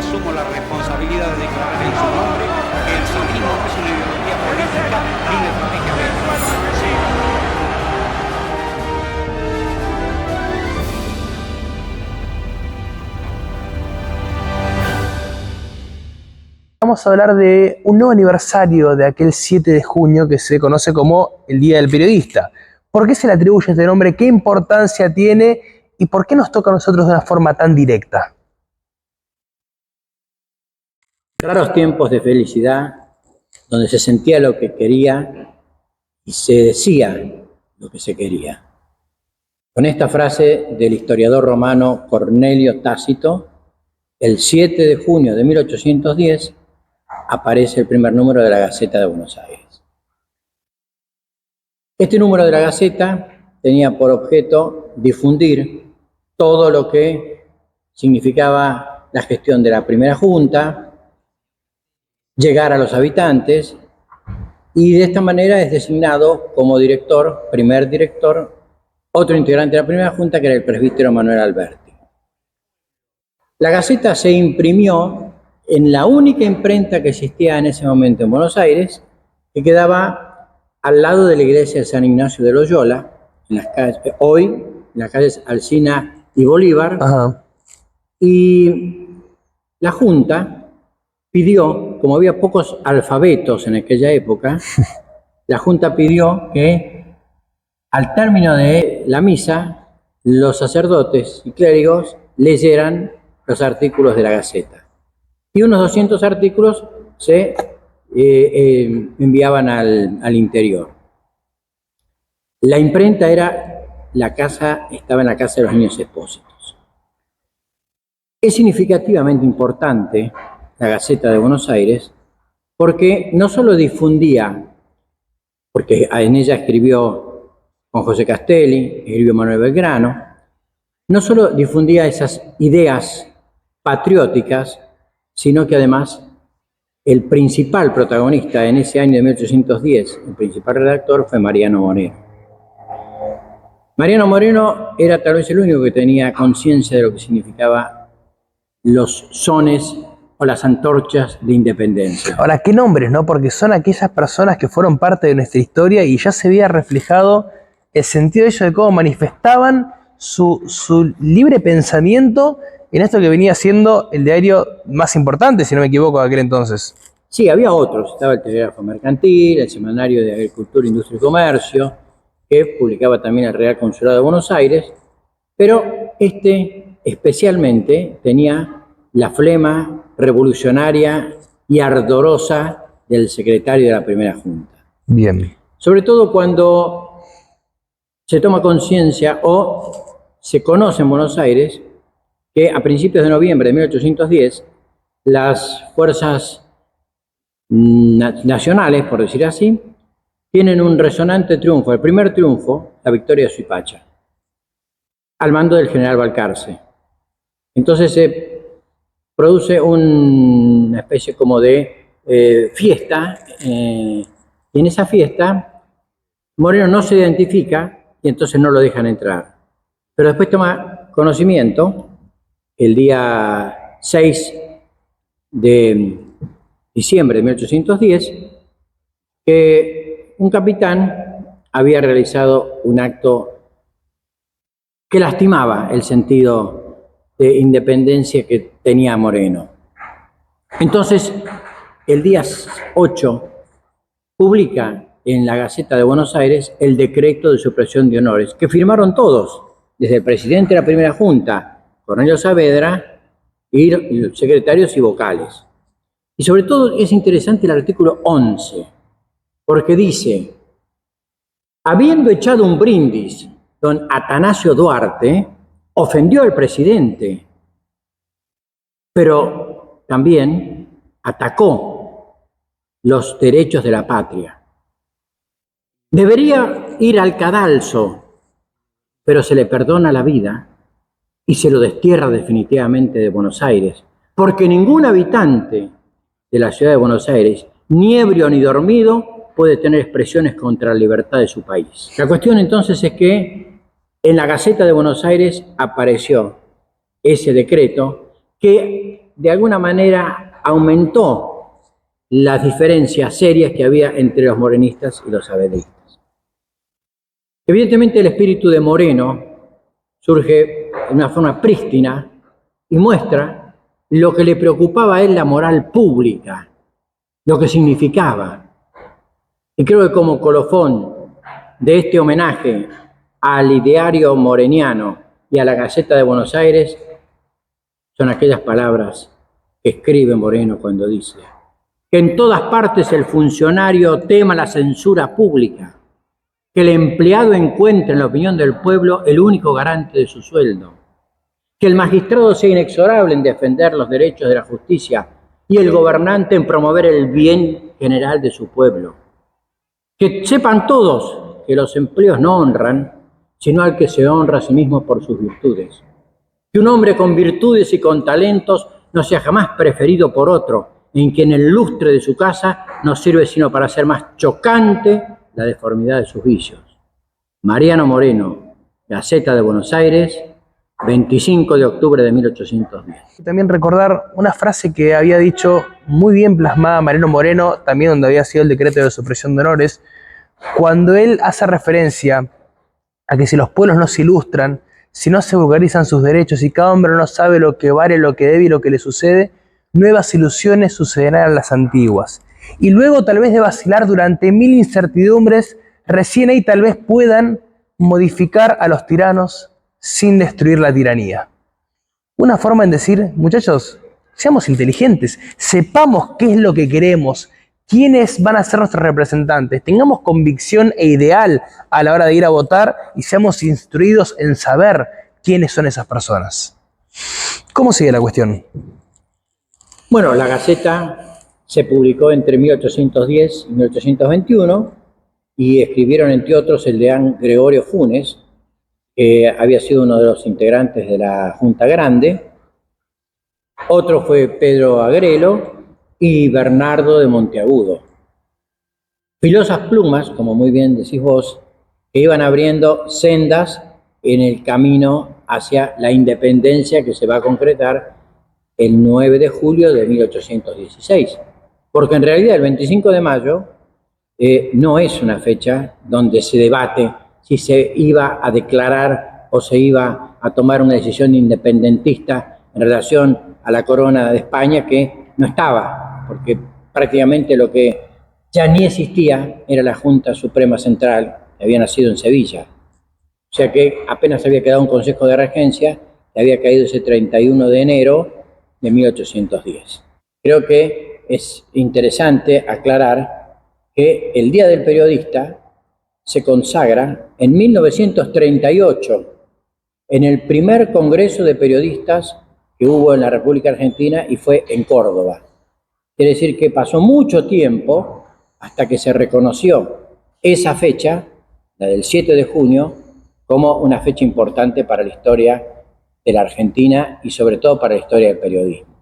asumo la responsabilidad de declarar en su nombre que el sionismo no es una ideología política ni de estrategia bélica. Vamos a hablar de un nuevo aniversario de aquel 7 de junio que se conoce como el Día del Periodista. ¿Por qué se le atribuye este nombre? ¿Qué importancia tiene? ¿Y por qué nos toca a nosotros de una forma tan directa? Raros tiempos de felicidad, donde se sentía lo que quería y se decía lo que se quería. Con esta frase del historiador romano Cornelio Tácito, el 7 de junio de 1810, aparece el primer número de la Gaceta de Buenos Aires. Este número de la Gaceta tenía por objeto difundir todo lo que significaba la gestión de la primera junta, llegar a los habitantes, y de esta manera es designado como director, primer director, otro integrante de la primera junta, que era el presbítero Manuel Alberti. La Gaceta se imprimió en la única imprenta que existía en ese momento en Buenos Aires, que quedaba al lado de la iglesia de San Ignacio de Loyola, en las calles, hoy en las calles Alsina y Bolívar. Ajá. Y la Junta pidió, como había pocos alfabetos en aquella época, la Junta pidió que al término de la misa los sacerdotes y clérigos leyeran los artículos de la Gaceta. Y unos 200 artículos se enviaban al interior. La imprenta estaba en la Casa de los Niños Expósitos. Es significativamente importante la Gaceta de Buenos Aires porque no solo difundía, porque en ella escribió Juan José Castelli, escribió Manuel Belgrano, no solo difundía esas ideas patrióticas, sino que además el principal protagonista en ese año de 1810, el principal redactor, fue Mariano Moreno. Mariano Moreno era tal vez el único que tenía conciencia de lo que significaba los sones o las antorchas de independencia. Ahora, qué nombres, ¿no? Porque son aquellas personas que fueron parte de nuestra historia y ya se había reflejado el sentido de ellos, de cómo manifestaban su libre pensamiento en esto que venía siendo el diario más importante, si no me equivoco, de aquel entonces. Sí, había otros. Estaba el Telégrafo Mercantil, el Semanario de Agricultura, Industria y Comercio, que publicaba también el Real Consulado de Buenos Aires, pero este especialmente tenía la flema revolucionaria y ardorosa del secretario de la primera junta. Bien. Sobre todo cuando se toma conciencia o se conoce en Buenos Aires que a principios de noviembre de 1810 las fuerzas nacionales, por decir así, tienen un resonante triunfo, el primer triunfo, la victoria de Suipacha, al mando del general Balcarce. Entonces se produce una especie como de fiesta, y en esa fiesta Moreno no se identifica y entonces no lo dejan entrar. Pero después toma conocimiento, el día 6 de diciembre de 1810, que un capitán había realizado un acto que lastimaba el sentido de independencia que tenía Moreno. Entonces, el día 8, publica en la Gaceta de Buenos Aires el decreto de supresión de honores, que firmaron todos, desde el presidente de la primera junta, Cornelio Saavedra, y los secretarios y vocales. Y sobre todo es interesante el artículo 11, porque dice: habiendo echado un brindis don Atanasio Duarte, ofendió al presidente, pero también atacó los derechos de la patria. Debería ir al cadalso, pero se le perdona la vida y se lo destierra definitivamente de Buenos Aires, porque ningún habitante de la ciudad de Buenos Aires, ni ebrio ni dormido, puede tener expresiones contra la libertad de su país. La cuestión entonces es que en la Gaceta de Buenos Aires apareció ese decreto que de alguna manera aumentó las diferencias serias que había entre los morenistas y los saavedistas. Evidentemente el espíritu de Moreno surge de una forma prístina y muestra lo que le preocupaba a él la moral pública, lo que significaba. Y creo que como colofón de este homenaje al ideario moreniano y a la Gaceta de Buenos Aires son aquellas palabras que escribe Moreno cuando dice que en todas partes el funcionario tema la censura pública, que el empleado encuentre en la opinión del pueblo el único garante de su sueldo, que el magistrado sea inexorable en defender los derechos de la justicia y el gobernante en promover el bien general de su pueblo. Que sepan todos que los empleos no honran, sino al que se honra a sí mismo por sus virtudes. Que un hombre con virtudes y con talentos no sea jamás preferido por otro, en quien el lustre de su casa no sirve sino para hacer más chocante la deformidad de sus vicios. Mariano Moreno, Gaceta de Buenos Aires, 25 de octubre de 1810. También recordar una frase que había dicho muy bien plasmada Mariano Moreno, también donde había sido el decreto de supresión de honores, cuando él hace referencia a que si los pueblos no se ilustran, si no se vulgarizan sus derechos y cada hombre no sabe lo que vale, lo que debe y lo que le sucede, nuevas ilusiones sucederán a las antiguas. Y luego tal vez de vacilar durante 1000 incertidumbres, recién ahí tal vez puedan modificar a los tiranos sin destruir la tiranía. Una forma en decir, muchachos, seamos inteligentes, sepamos qué es lo que queremos, quiénes van a ser nuestros representantes, tengamos convicción e ideal a la hora de ir a votar y seamos instruidos en saber quiénes son esas personas. ¿Cómo sigue la cuestión? Bueno, la Gaceta se publicó entre 1810 y 1821 y escribieron, entre otros, el deán Gregorio Funes, que había sido uno de los integrantes de la Junta Grande. Otro fue Pedro Agrelo y Bernardo de Monteagudo. Filosas plumas, como muy bien decís vos, que iban abriendo sendas en el camino hacia la independencia que se va a concretar el 9 de julio de 1816. Porque en realidad el 25 de mayo no es una fecha donde se debate si se iba a declarar o se iba a tomar una decisión independentista en relación a la corona de España, que no estaba, porque prácticamente lo que ya ni existía era la Junta Suprema Central, que había nacido en Sevilla. O sea que apenas había quedado un Consejo de Regencia, que había caído ese 31 de enero de 1810. Creo que es interesante aclarar que el Día del Periodista se consagra en 1938, en el primer Congreso de Periodistas que hubo en la República Argentina y fue en Córdoba. Quiere decir que pasó mucho tiempo hasta que se reconoció esa fecha, la del 7 de junio, como una fecha importante para la historia de la Argentina y sobre todo para la historia del periodismo.